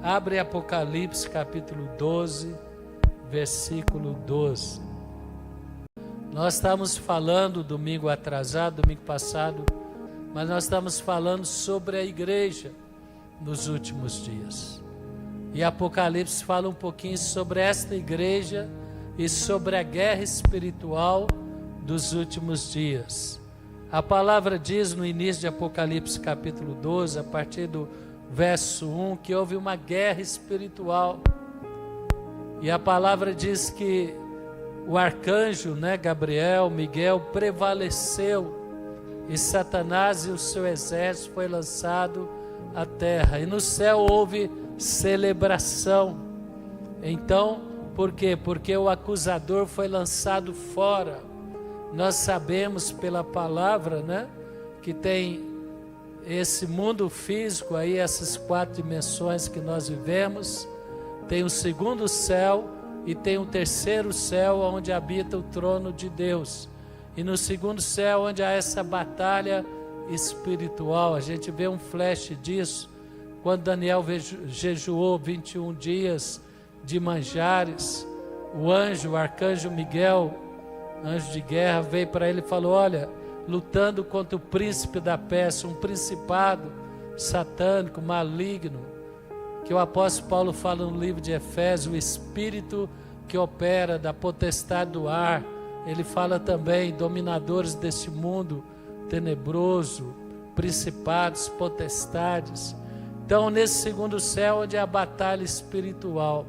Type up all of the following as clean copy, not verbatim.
Abre Apocalipse capítulo 12, versículo 12. Nós estamos falando domingo passado, mas nós estamos falando sobre a igreja nos últimos dias. E Apocalipse fala um pouquinho sobre esta igreja e sobre a guerra espiritual dos últimos dias. A palavra diz no início de Apocalipse capítulo 12, a partir do verso 1, que houve uma guerra espiritual. E a palavra diz que o arcanjo, Gabriel, Miguel, prevaleceu, e Satanás e o seu exército foi lançado à terra. E no céu houve celebração. Então, por quê? Porque o acusador foi lançado fora. Nós sabemos pela palavra, que tem esse mundo físico aí, essas 4 dimensões que nós vivemos. Tem o segundo céu e tem o terceiro céu, onde habita o trono de Deus. E no segundo céu, onde há essa batalha espiritual, a gente vê um flash disso, quando Daniel jejuou 21 dias de manjares, o arcanjo Miguel, anjo de guerra, veio para ele e falou: olha, lutando contra o príncipe da Pérsia, um principado satânico, maligno, que o apóstolo Paulo fala no livro de Efésios, o espírito que opera da potestade do ar. Ele fala também dominadores deste mundo tenebroso, principados, potestades. Então, nesse segundo céu, onde é a batalha espiritual.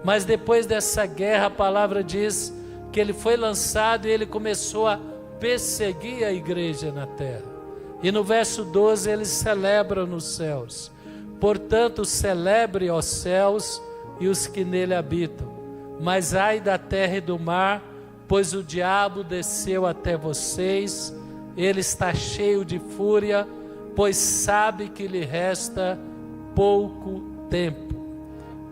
Mas depois dessa guerra, a palavra diz que ele foi lançado e ele começou a perseguir a igreja na terra. E no verso 12 ele celebra nos céus: portanto celebre, ó céus, e os que nele habitam, mas ai da terra e do mar, pois o diabo desceu até vocês, ele está cheio de fúria, pois sabe que lhe resta pouco tempo.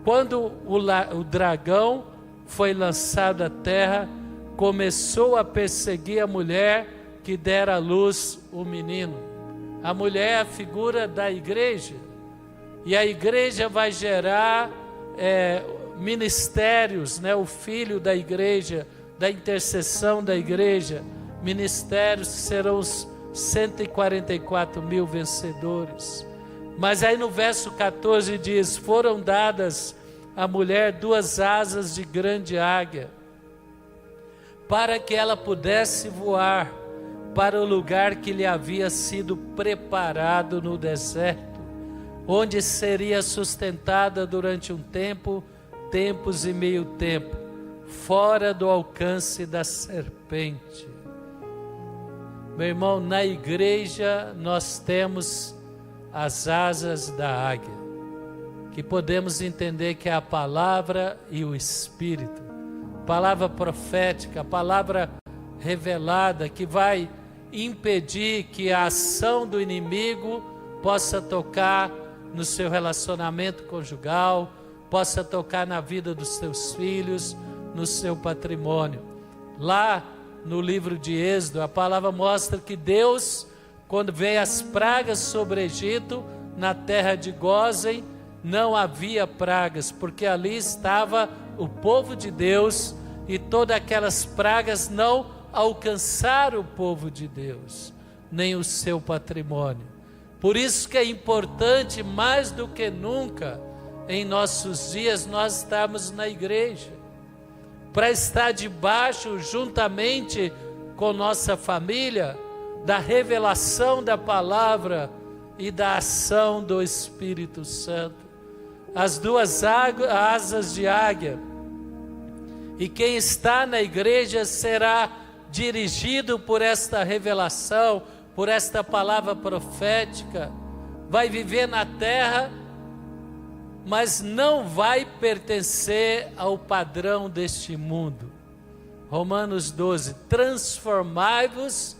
Quando o dragão foi lançado à terra, começou a perseguir a mulher que dera à luz o menino. A mulher é a figura da igreja, e a igreja vai gerar ministérios, o filho da igreja, da intercessão da igreja, ministérios que serão os 144 mil vencedores. Mas aí no verso 14 diz: foram dadas à mulher 2 asas de grande águia, para que ela pudesse voar para o lugar que lhe havia sido preparado no deserto, onde seria sustentada durante um tempo, tempos e meio tempo, fora do alcance da serpente. Meu irmão, na igreja nós temos as asas da águia, que podemos entender que é a palavra e o Espírito, palavra profética, palavra revelada, que vai impedir que a ação do inimigo possa tocar no seu relacionamento conjugal, possa tocar na vida dos seus filhos, no seu patrimônio. Lá no livro de Êxodo, a palavra mostra que Deus, quando veio as pragas sobre o Egito, na terra de Gósen, não havia pragas, porque ali estava o povo de Deus, e todas aquelas pragas não alcançaram o povo de Deus, nem o seu patrimônio. Por isso que é importante, mais do que nunca, em nossos dias, nós estarmos na igreja, para estar debaixo, juntamente com nossa família, da revelação da palavra e da ação do Espírito Santo. As 2 asas de águia, e quem está na igreja será dirigido por esta revelação, por esta palavra profética, vai viver na terra, mas não vai pertencer ao padrão deste mundo. Romanos 12: transformai-vos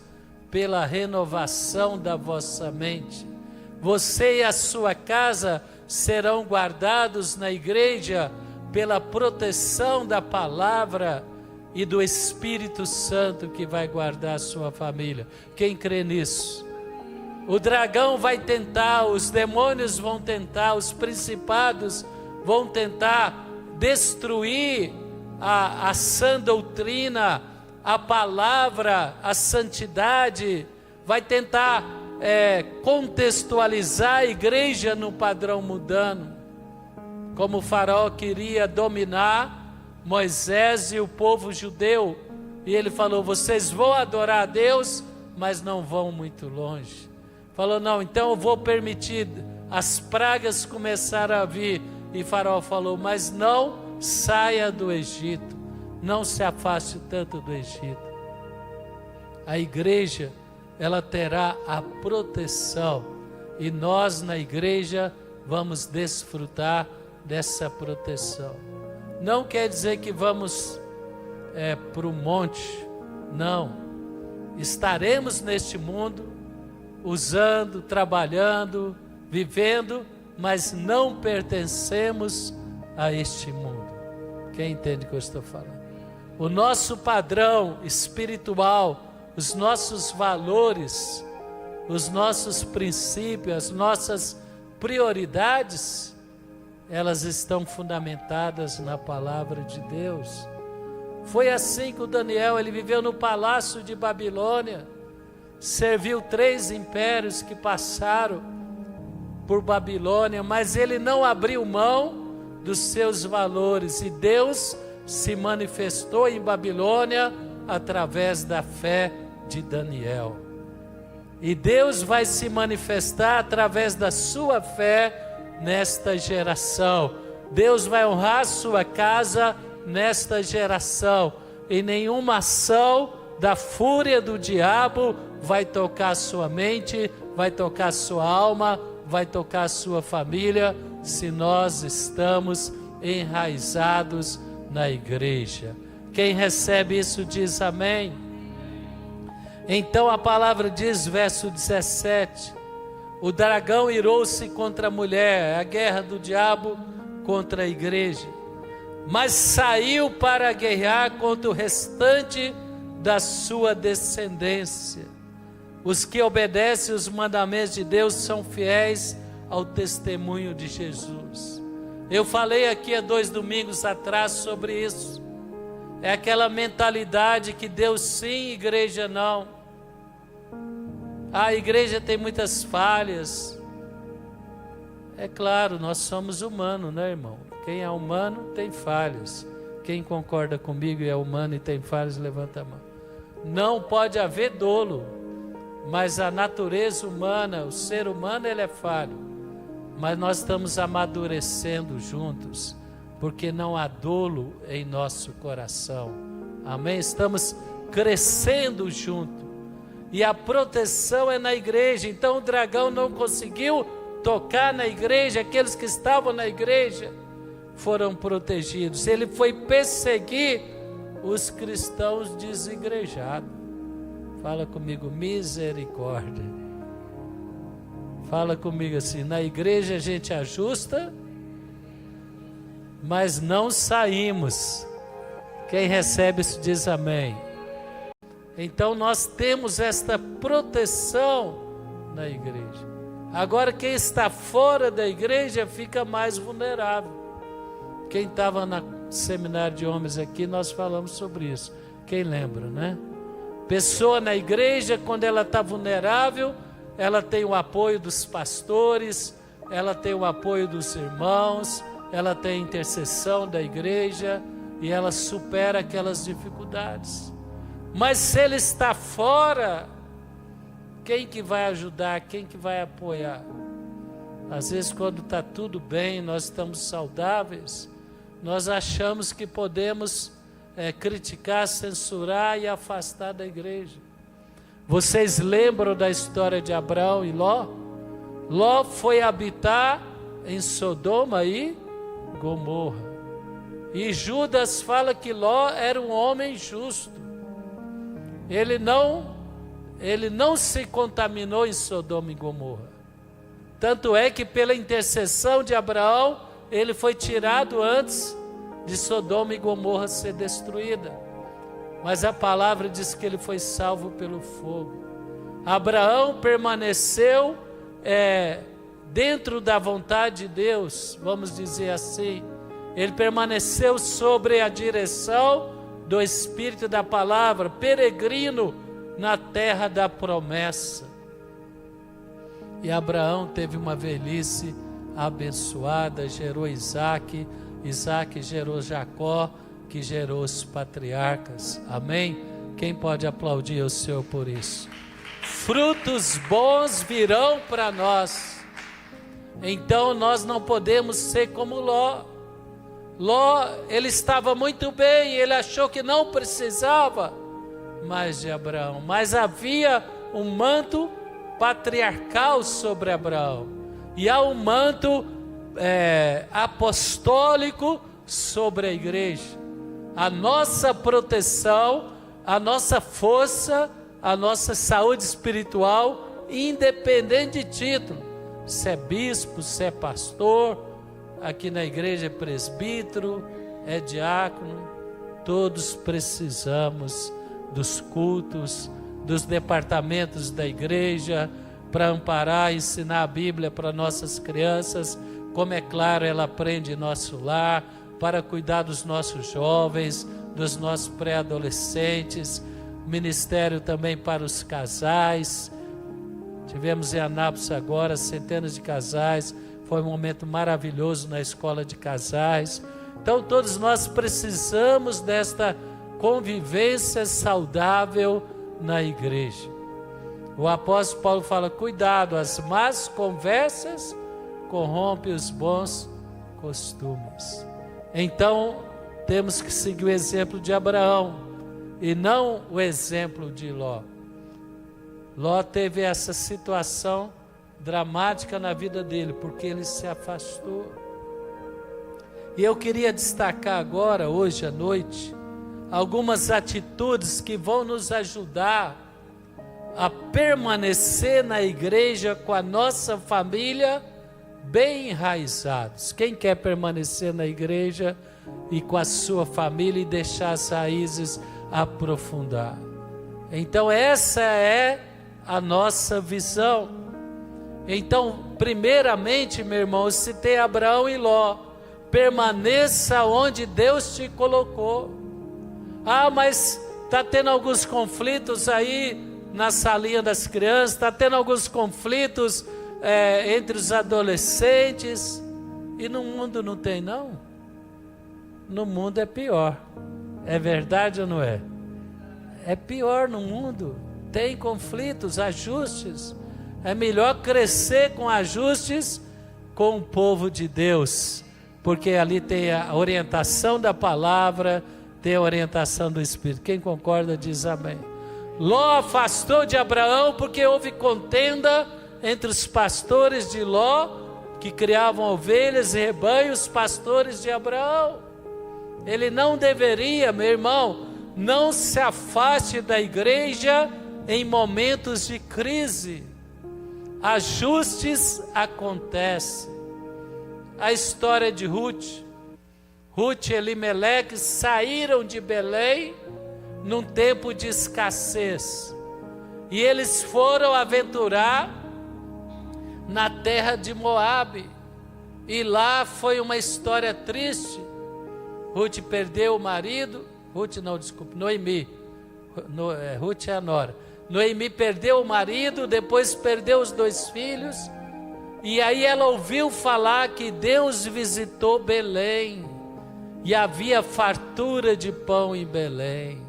pela renovação da vossa mente. Você e a sua casa serão guardados na igreja pela proteção da palavra e do Espírito Santo, que vai guardar a sua família. Quem crê nisso? O dragão vai tentar, os demônios vão tentar, os principados vão tentar destruir a sã doutrina, a palavra, a santidade, vai tentar contextualizar a igreja no padrão mundano. Como o faraó queria dominar Moisés e o povo judeu, e ele falou: vocês vão adorar a Deus, mas não vão muito longe. Falou: não, então eu vou permitir as pragas começaram a vir. E faraó falou: mas não saia do Egito, não se afaste tanto do Egito. A igreja, ela terá a proteção, e nós na igreja vamos desfrutar dessa proteção. Não quer dizer que vamos para o monte, não. Estaremos neste mundo, usando, trabalhando, vivendo, mas não pertencemos a este mundo. Quem entende o que eu estou falando? O nosso padrão espiritual, os nossos valores, os nossos princípios, as nossas prioridades, elas estão fundamentadas na palavra de Deus. Foi assim que o Daniel, ele viveu no palácio de Babilônia, serviu 3 impérios que passaram por Babilônia, mas ele não abriu mão dos seus valores, e Deus se manifestou em Babilônia através da fé de Daniel. E Deus vai se manifestar através da sua fé nesta geração. Deus vai honrar sua casa nesta geração, e nenhuma ação da fúria do diabo vai tocar sua mente, vai tocar sua alma, vai tocar sua família, se nós estamos enraizados na igreja. Quem recebe isso diz amém. Então a palavra diz, verso 17: o dragão irou-se contra a mulher, a guerra do diabo contra a igreja, mas saiu para guerrear contra o restante da sua descendência. Os que obedecem os mandamentos de Deus são fiéis ao testemunho de Jesus. Eu falei aqui há 2 domingos atrás sobre isso. É aquela mentalidade que Deus sim, igreja não. A igreja tem muitas falhas. É claro, nós somos humanos, né, irmão? Quem é humano tem falhas. Quem concorda comigo e é humano e tem falhas, levanta a mão. Não pode haver dolo, mas a natureza humana, o ser humano, ele é falho. Mas nós estamos amadurecendo juntos, porque não há dolo em nosso coração. Amém? Estamos crescendo junto. E a proteção é na igreja. Então o dragão não conseguiu tocar na igreja. Aqueles que estavam na igreja foram protegidos. Ele foi perseguir os cristãos desigrejados. Fala comigo, misericórdia. Fala comigo assim: na igreja a gente ajusta, mas não saímos. Quem recebe isso diz amém. Então nós temos esta proteção na igreja. Agora quem está fora da igreja fica mais vulnerável. Quem estava no seminário de homens aqui, nós falamos sobre isso. Quem lembra, né? Pessoa na igreja, quando ela está vulnerável, ela tem o apoio dos pastores, ela tem o apoio dos irmãos, ela tem a intercessão da igreja e ela supera aquelas dificuldades. Mas se ele está fora, quem que vai ajudar? Quem que vai apoiar? Às vezes quando está tudo bem, nós estamos saudáveis, nós achamos que podemos criticar, censurar e afastar da igreja. Vocês lembram da história de Abraão e Ló? Ló foi habitar em Sodoma e Gomorra. E Judas fala que Ló era um homem justo. Ele não se contaminou em Sodoma e Gomorra. Tanto é que pela intercessão de Abraão, ele foi tirado antes de Sodoma e Gomorra ser destruída. Mas a palavra diz que ele foi salvo pelo fogo. Abraão permaneceu dentro da vontade de Deus, vamos dizer assim. Ele permaneceu sobre a direção do Espírito da palavra, peregrino na terra da promessa. E Abraão teve uma velhice abençoada, gerou Isaac, Isaac gerou Jacó, que gerou os patriarcas. Amém? Quem pode aplaudir o Senhor por isso? Frutos bons virão para nós. Então nós não podemos ser como Ló. Ló, ele estava muito bem, ele achou que não precisava mais de Abraão, mas havia um manto patriarcal sobre Abraão, e há um manto apostólico sobre a igreja. A nossa proteção, a nossa força, a nossa saúde espiritual, independente de título, se é bispo, se é pastor, aqui na igreja é presbítero, é diácono, todos precisamos dos cultos, dos departamentos da igreja, para amparar e ensinar a Bíblia para nossas crianças, como é claro ela aprende em nosso lar, para cuidar dos nossos jovens, dos nossos pré-adolescentes, ministério também para os casais. Tivemos em Anápolis agora centenas de casais, foi um momento maravilhoso na escola de casais. Então todos nós precisamos desta convivência saudável na igreja. O apóstolo Paulo fala: cuidado, as más conversas corrompem os bons costumes. Então temos que seguir o exemplo de Abraão e não o exemplo de Ló. Ló teve essa situação dramática na vida dele, porque ele se afastou. E eu queria destacar agora, hoje à noite, algumas atitudes que vão nos ajudar a permanecer na igreja com a nossa família bem enraizados. Quem quer permanecer na igreja e com a sua família e deixar as raízes aprofundar? Então essa é a nossa visão. Então, primeiramente, meu irmão, eu citei Abraão e Ló. Permaneça onde Deus te colocou. Ah, mas está tendo alguns conflitos aí na salinha das crianças, está tendo alguns conflitos entre os adolescentes. E no mundo não tem, não? No mundo é pior. É verdade ou não é? É pior no mundo. Tem conflitos, ajustes. É melhor crescer com ajustes com o povo de Deus, porque ali tem a orientação da palavra, tem a orientação do Espírito. Quem concorda diz amém. Ló afastou de Abraão porque houve contenda entre os pastores de Ló, que criavam ovelhas e rebanhos, pastores de Abraão. Ele não deveria, meu irmão, não se afaste da igreja em momentos de crise. Ajustes acontecem. A história de Ruth e Elimeleque saíram de Belém num tempo de escassez, e eles foram aventurar na terra de Moabe, e lá foi uma história triste. Ruth perdeu o marido, Noemi, Ruth é a nora. Noemi perdeu o marido, depois perdeu os 2 filhos, e aí ela ouviu falar que Deus visitou Belém, e havia fartura de pão em Belém.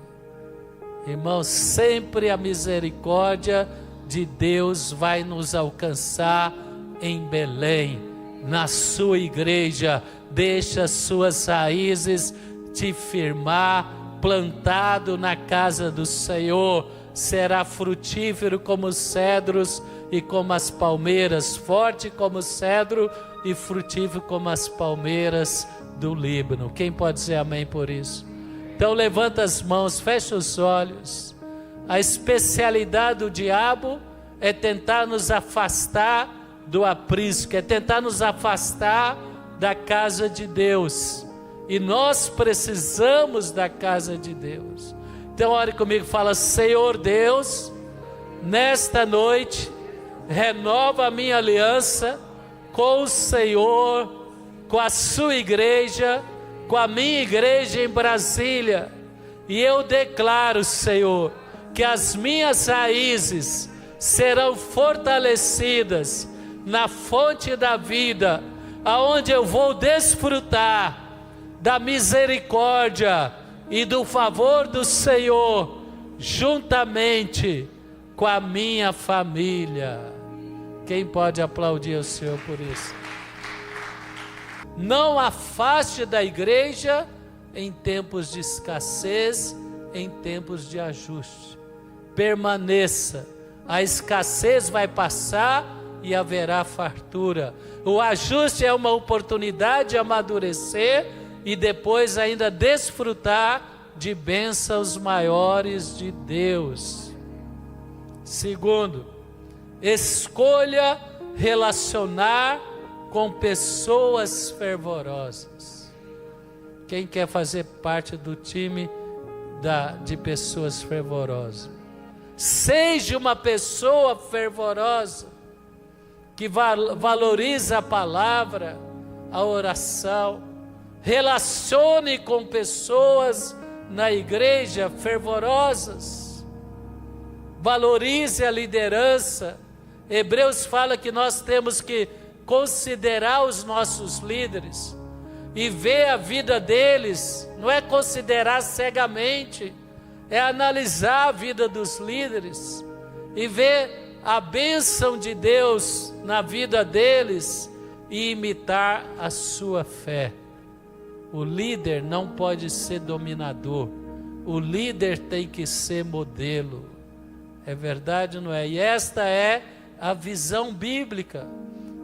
Irmãos, sempre a misericórdia de Deus vai nos alcançar em Belém, na sua igreja. Deixa suas raízes te firmar, plantado na casa do Senhor. Será frutífero como os cedros e como as palmeiras, forte como o cedro e frutífero como as palmeiras do Líbano. Quem pode dizer amém por isso? Então levanta as mãos, fecha os olhos. A especialidade do diabo é tentar nos afastar do aprisco, é tentar nos afastar da casa de Deus, e nós precisamos da casa de Deus. Então ore comigo, fala: Senhor Deus, nesta noite, renova a minha aliança com o Senhor, com a sua igreja, com a minha igreja em Brasília. E eu declaro, Senhor, que as minhas raízes serão fortalecidas na fonte da vida, aonde eu vou desfrutar da misericórdia e do favor do Senhor, juntamente com a minha família. Quem pode aplaudir o Senhor por isso? Não afaste da igreja em tempos de escassez, em tempos de ajuste. Permaneça. A escassez vai passar e haverá fartura. O ajuste é uma oportunidade de amadurecer e depois ainda desfrutar de bênçãos maiores de Deus. Segundo, escolha relacionar com pessoas fervorosas. Quem quer fazer parte do time de pessoas fervorosas? Seja uma pessoa fervorosa, que valoriza a palavra, a oração. Relacione com pessoas na igreja fervorosas. Valorize a liderança. Hebreus fala que nós temos que considerar os nossos líderes e ver a vida deles. Não é considerar cegamente, é analisar a vida dos líderes e ver a bênção de Deus na vida deles e imitar a sua fé. O líder não pode ser dominador, o líder tem que ser modelo. É verdade ou não é? E esta é a visão bíblica,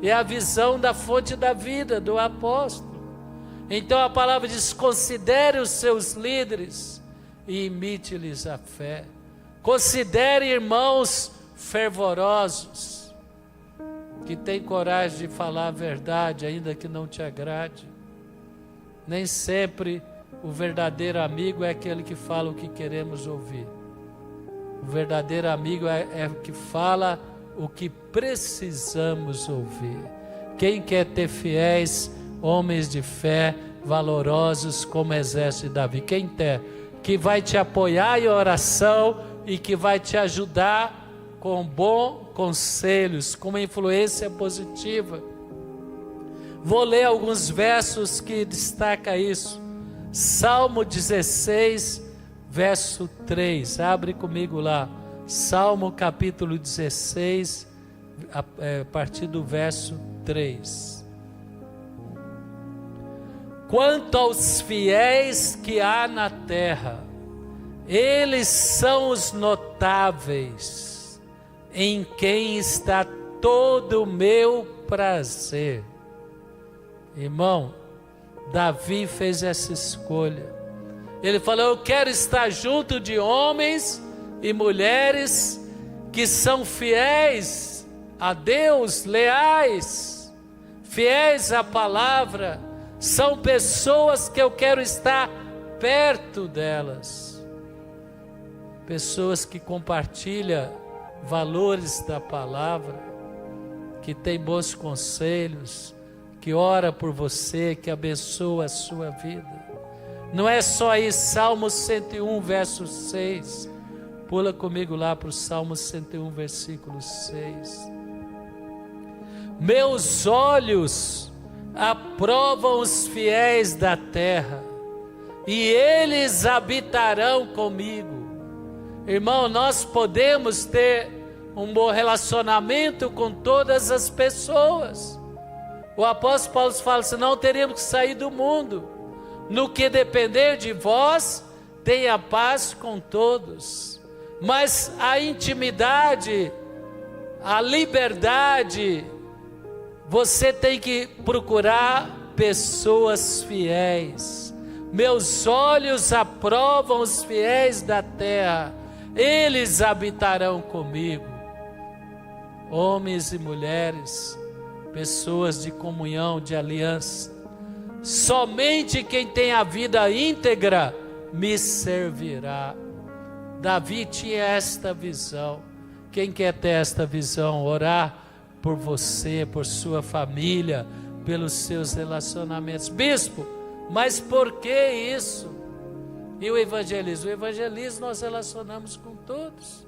é a visão da fonte da vida, do apóstolo. Então a palavra diz: considere os seus líderes e imite-lhes a fé. Considere irmãos fervorosos, que têm coragem de falar a verdade, ainda que não te agrade. Nem sempre o verdadeiro amigo é aquele que fala o que queremos ouvir. O verdadeiro amigo é o que fala o que precisamos ouvir. Quem quer ter fiéis, homens de fé, valorosos como o exército de Davi? Quem quer? Que vai te apoiar em oração e que vai te ajudar com bons conselhos, com uma influência positiva. Vou ler alguns versos que destacam isso. Salmo 16, verso 3. Abre comigo lá. Salmo capítulo 16, a partir do verso 3. Quanto aos fiéis que há na terra, eles são os notáveis, em quem está todo o meu prazer. Irmão, Davi fez essa escolha. Ele falou: eu quero estar junto de homens e mulheres que são fiéis a Deus, leais, fiéis à palavra. São pessoas que eu quero estar perto delas. Pessoas que compartilham valores da palavra, que têm bons conselhos, que ora por você, que abençoa a sua vida. Não é só isso. Salmo 101, verso 6. Pula comigo lá para o Salmo 101, versículo 6. Meus olhos aprovam os fiéis da terra, e eles habitarão comigo. Irmão, nós podemos ter um bom relacionamento com todas as pessoas. O apóstolo Paulo fala: senão teríamos que sair do mundo. No que depender de vós, tenha paz com todos. Mas a intimidade, a liberdade, você tem que procurar pessoas fiéis. Meus olhos aprovam os fiéis da terra, eles habitarão comigo. Homens e mulheres, pessoas de comunhão, de aliança. Somente quem tem a vida íntegra me servirá. Davi tinha esta visão. Quem quer ter esta visão? Orar por você, por sua família, pelos seus relacionamentos. Bispo, mas por que isso? E o evangelismo? O evangelismo nós relacionamos com todos.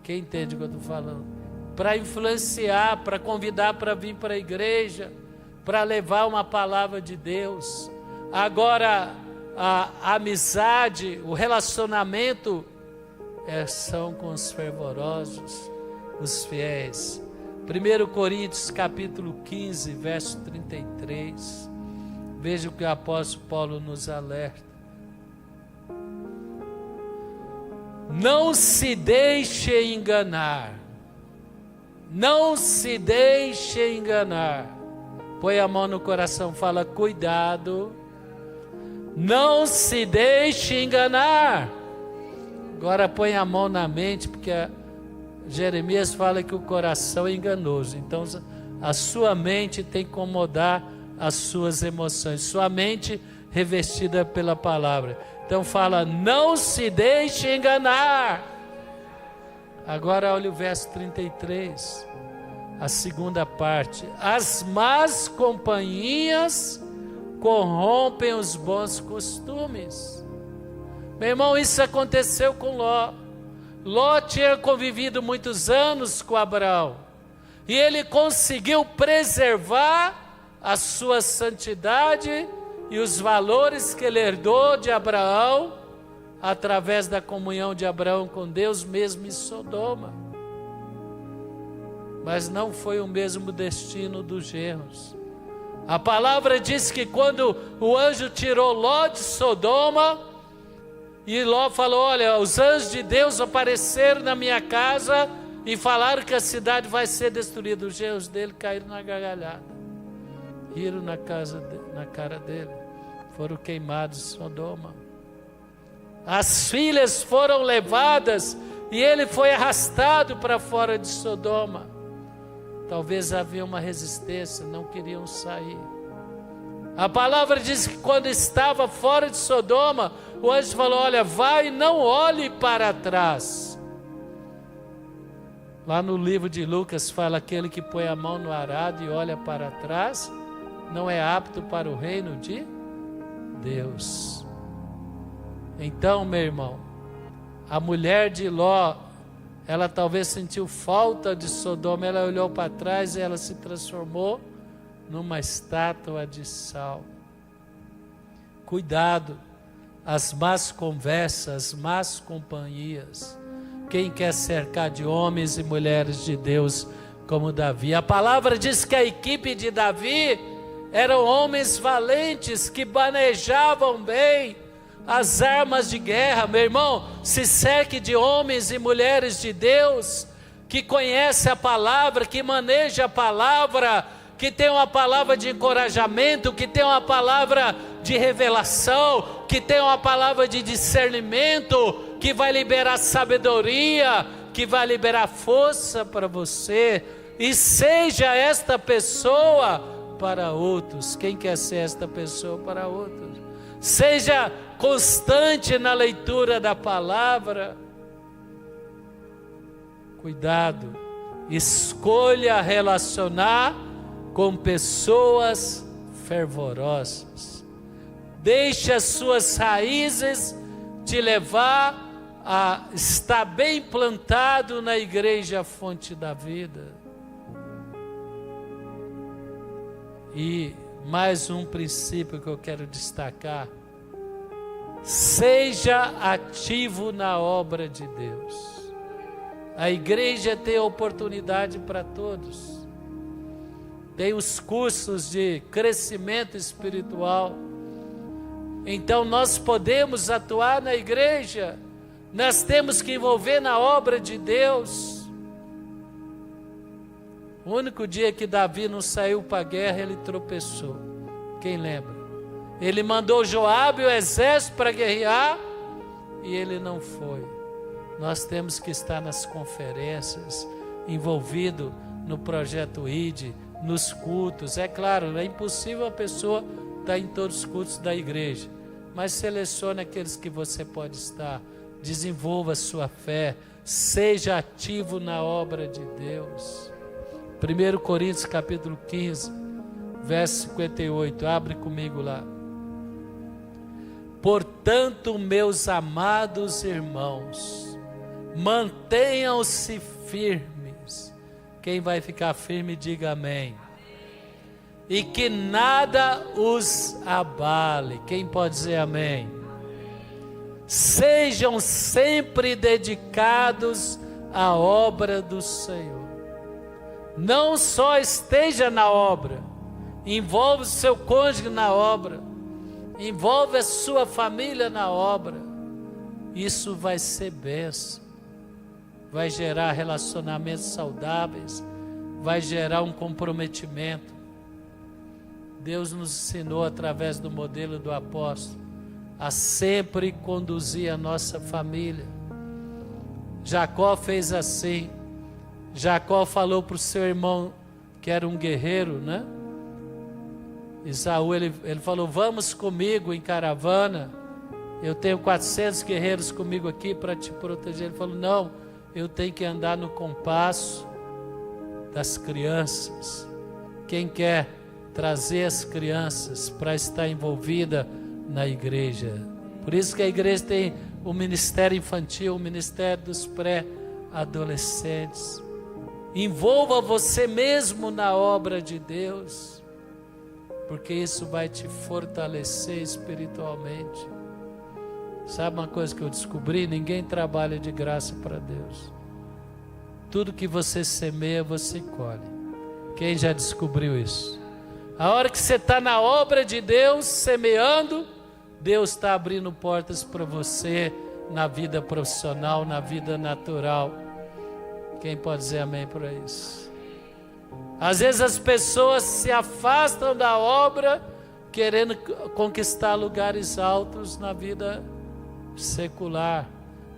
Quem entende o que eu estou falando? Para influenciar, para convidar para vir para a igreja, para levar uma palavra de Deus. Agora, a amizade, o relacionamento são com os fervorosos, os fiéis. 1 Coríntios capítulo 15, verso 33. Veja o que o apóstolo Paulo nos alerta. Não se deixe enganar. Não se deixe enganar. Põe a mão no coração, fala, cuidado. Não se deixe enganar. Agora põe a mão na mente, porque Jeremias fala que o coração é enganoso. Então a sua mente tem que incomodar as suas emoções. Sua mente revestida pela palavra. Então fala, não se deixe enganar. Agora olha o verso 33, a segunda parte. As más companhias corrompem os bons costumes. Meu irmão, isso aconteceu com Ló. Ló tinha convivido muitos anos com Abraão. E ele conseguiu preservar a sua santidade e os valores que ele herdou de Abraão, através da comunhão de Abraão com Deus, mesmo em Sodoma. Mas não foi o mesmo destino dos genros. A palavra diz que quando o anjo tirou Ló de Sodoma, e Ló falou, olha, os anjos de Deus apareceram na minha casa e falaram que a cidade vai ser destruída. Os genros dele caíram na gargalhada, riram na cara dele, foram queimados em Sodoma. As filhas foram levadas e ele foi arrastado para fora de Sodoma. Talvez havia uma resistência, não queriam sair. A palavra diz que quando estava fora de Sodoma, o anjo falou, olha, vai e não olhe para trás. Lá no livro de Lucas fala, aquele que põe a mão no arado e olha para trás, não é apto para o reino de Deus. Então, meu irmão, a mulher de Ló, ela talvez sentiu falta de Sodoma, ela olhou para trás e ela se transformou numa estátua de sal. Cuidado, as más conversas, as más companhias. Quem quer cercar de homens e mulheres de Deus como Davi? A palavra diz que a equipe de Davi eram homens valentes que manejavam bem as armas de guerra. Meu irmão, se cerque de homens e mulheres de Deus que conhecem a palavra, que maneja a palavra, que tem uma palavra de encorajamento, que tem uma palavra de revelação, que tem uma palavra de discernimento, que vai liberar sabedoria, que vai liberar força para você. E seja esta pessoa para outros. Quem quer ser esta pessoa para outros? Seja constante na leitura da palavra. Cuidado, escolha relacionar com pessoas fervorosas. Deixe as suas raízes te levar a estar bem plantado na igreja Fonte da Vida. E mais um princípio que eu quero destacar: seja ativo na obra de Deus. A igreja tem oportunidade para todos. Tem os cursos de crescimento espiritual. Então nós podemos atuar na igreja. Nós temos que envolver na obra de Deus. O único dia que Davi não saiu para a guerra, ele tropeçou. Quem lembra? Ele mandou Joabe e o exército para guerrear e ele não foi. Nós temos que estar nas conferências, envolvido no projeto ID, nos cultos. É claro, é impossível a pessoa estar em todos os cultos da igreja, mas selecione aqueles que você pode estar. desenvolva a sua fé, seja ativo na obra de Deus. 1 Coríntios capítulo 15, verso 58, abre comigo lá. Portanto, meus amados irmãos, mantenham-se firmes. Quem vai ficar firme, diga amém. E que nada os abale. Quem pode dizer amém? Sejam sempre dedicados à obra do Senhor. Não só esteja na obra, envolve o seu cônjuge na obra, envolve a sua família na obra. Isso vai ser bênção, vai gerar relacionamentos saudáveis, vai gerar um comprometimento. Deus nos ensinou através do modelo do apóstolo a sempre conduzir a nossa família. Jacó fez assim. Jacó falou para o seu irmão, que era um guerreiro, né? Esaú, ele falou, vamos comigo em caravana, eu tenho 400 guerreiros comigo aqui para te proteger. Ele falou, não, eu tenho que andar no compasso das crianças. Quem quer trazer as crianças para estar envolvida na igreja? Por isso que a igreja tem o ministério infantil, o ministério dos pré-adolescentes. Envolva você mesmo na obra de Deus, porque isso vai te fortalecer espiritualmente. Sabe uma coisa que eu descobri? Ninguém trabalha de graça para Deus. Tudo que você semeia, você colhe. Quem já descobriu isso? A hora que você está na obra de Deus, semeando, Deus está abrindo portas para você na vida profissional, na vida natural. Quem pode dizer amém para isso? Às vezes as pessoas se afastam da obra, querendo conquistar lugares altos na vida secular.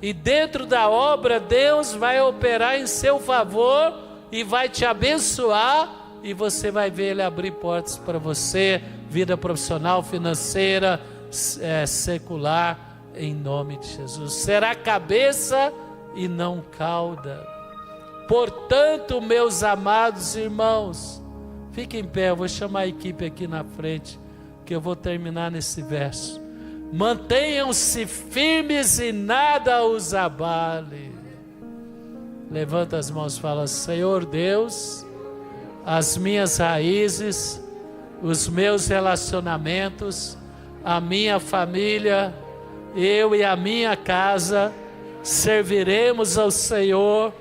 E dentro da obra, Deus vai operar em seu favor e vai te abençoar, e você vai ver Ele abrir portas para você, vida profissional, financeira, secular, em nome de Jesus. Será cabeça e não cauda. Portanto, meus amados irmãos, fiquem em pé, eu vou chamar a equipe aqui na frente, que eu vou terminar nesse verso. Mantenham-se firmes e nada os abale. Levanta as mãos e fala, Senhor Deus, as minhas raízes, os meus relacionamentos, a minha família, eu e a minha casa, serviremos ao Senhor